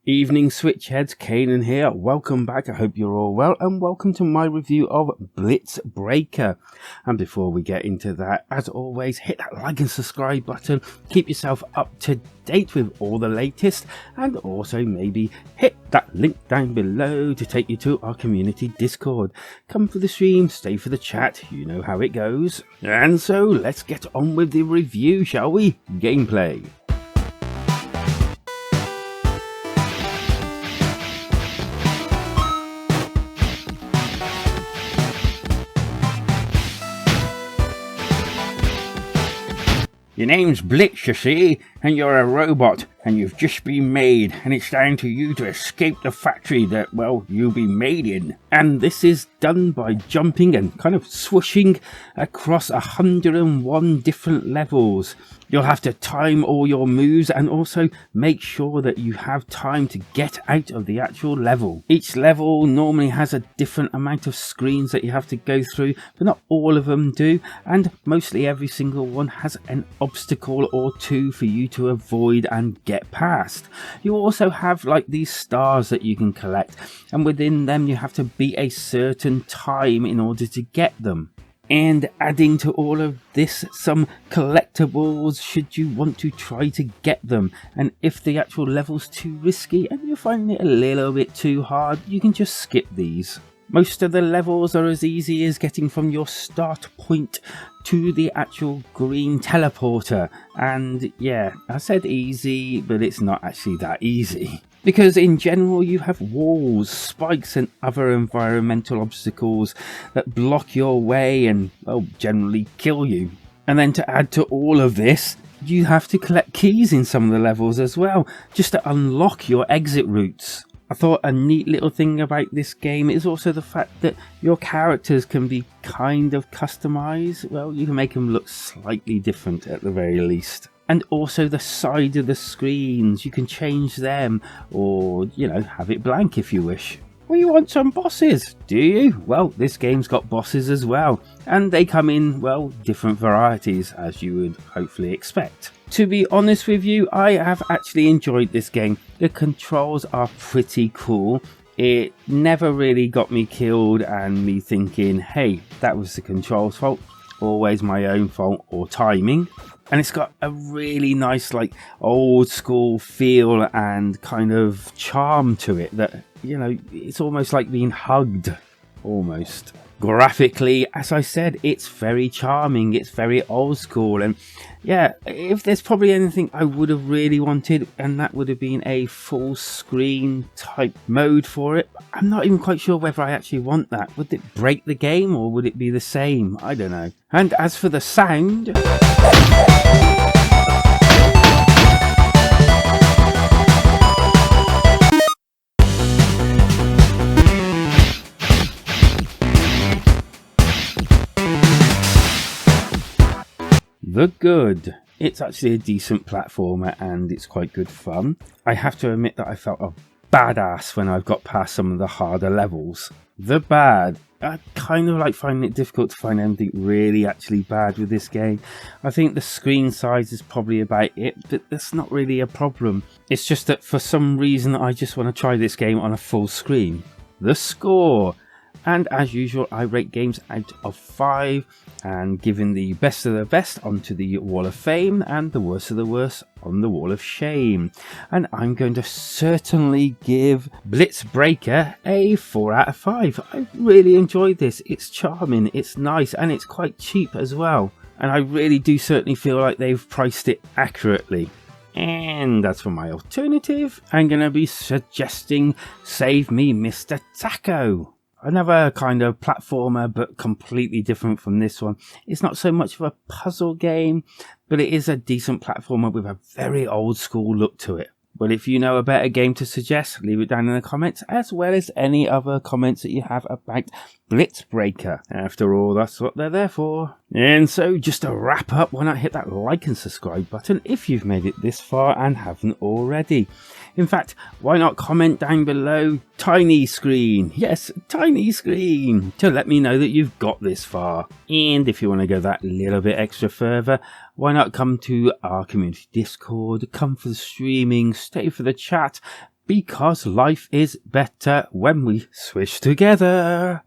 Evening Switchheads, Kanan here. Welcome back. I hope you're all well and welcome to my review of Blitz Breaker. And before we get into that, as always, hit that like and subscribe button. Keep yourself up to date with all the latest, and also maybe hit that link down below to take you to our community Discord. Come for the stream, stay for the chat, you know how it goes. And so let's get on with the review, shall we? Gameplay. Your name's Blitz, you see, and you're a robot, and you've just been made, and it's down to you to escape the factory that, well, you'll be made in. And this is done by jumping and kind of swooshing across 101 different levels. You'll have to time all your moves and also make sure that you have time to get out of the actual level. Each level normally has a different amount of screens that you have to go through, but not all of them do, and mostly every single one has an obstacle or two for you to avoid and get past. You also have like these stars that you can collect, and within them you have to beat a certain time in order to get them. And adding to all of this, some collectibles should you want to try to get them. And if the actual level's too risky and you're finding it a little bit too hard, you can just skip these. Most of the levels are as easy as getting from your start point to the actual green teleporter. And yeah, I said easy, but it's not actually that easy. Because in general you have walls, spikes and other environmental obstacles that block your way and, well, generally kill you. And then to add to all of this, you have to collect keys in some of the levels as well, just to unlock your exit routes. I thought a neat little thing about this game is also the fact that your characters can be kind of customized. Well, you can make them look slightly different at the very least. And also the side of the screens, you can change them or, you know, have it blank if you wish. Well, you want some bosses, do you? Well, this game's got bosses as well, and they come in, well, different varieties as you would hopefully expect. To be honest with you, I have actually enjoyed this game. The controls are pretty cool. It never really got me killed and me thinking, hey, that was the control's fault. Always my own fault or timing. And it's got a really nice, like, old school feel and kind of charm to it that, you know, it's almost like being hugged, almost. Graphically, as I said, it's very charming, it's very old school, and yeah, if there's probably anything I would have really wanted, and that would have been a full screen type mode for it. I'm not even quite sure whether I actually want that. Would it break the game or would it be the same? I don't know. And as for the sound, the good. It's actually a decent platformer and it's quite good fun. I have to admit that I felt a badass when I've got past some of the harder levels. The bad. I kind of like finding it difficult to find anything really actually bad with this game. I think the screen size is probably about it, but that's not really a problem. It's just that for some reason I just want to try this game on a full screen. The score. And as usual, I rate games out of 5 and giving the best of the best onto the Wall of Fame and the worst of the worst on the Wall of Shame. And I'm going to certainly give Blitz Breaker a 4 out of 5. I really enjoyed this. It's charming, it's nice, and it's quite cheap as well. And I really do certainly feel like they've priced it accurately. And as for my alternative, I'm going to be suggesting Save Me Mr. Taco. Another kind of platformer, but completely different from this one. It's not so much of a puzzle game, but it is a decent platformer with a very old school look to it. But if you know a better game to suggest, leave it down in the comments, as well as any other comments that you have about Blitz Breaker. After all, that's what they're there for. And so, just to wrap up, why not hit that like and subscribe button if you've made it this far and haven't already. In fact, why not comment down below, tiny screen, yes, tiny screen, to let me know that you've got this far. And if you want to go that little bit extra further, why not come to our community Discord, come for the streaming, stay for the chat, because life is better when we swish together.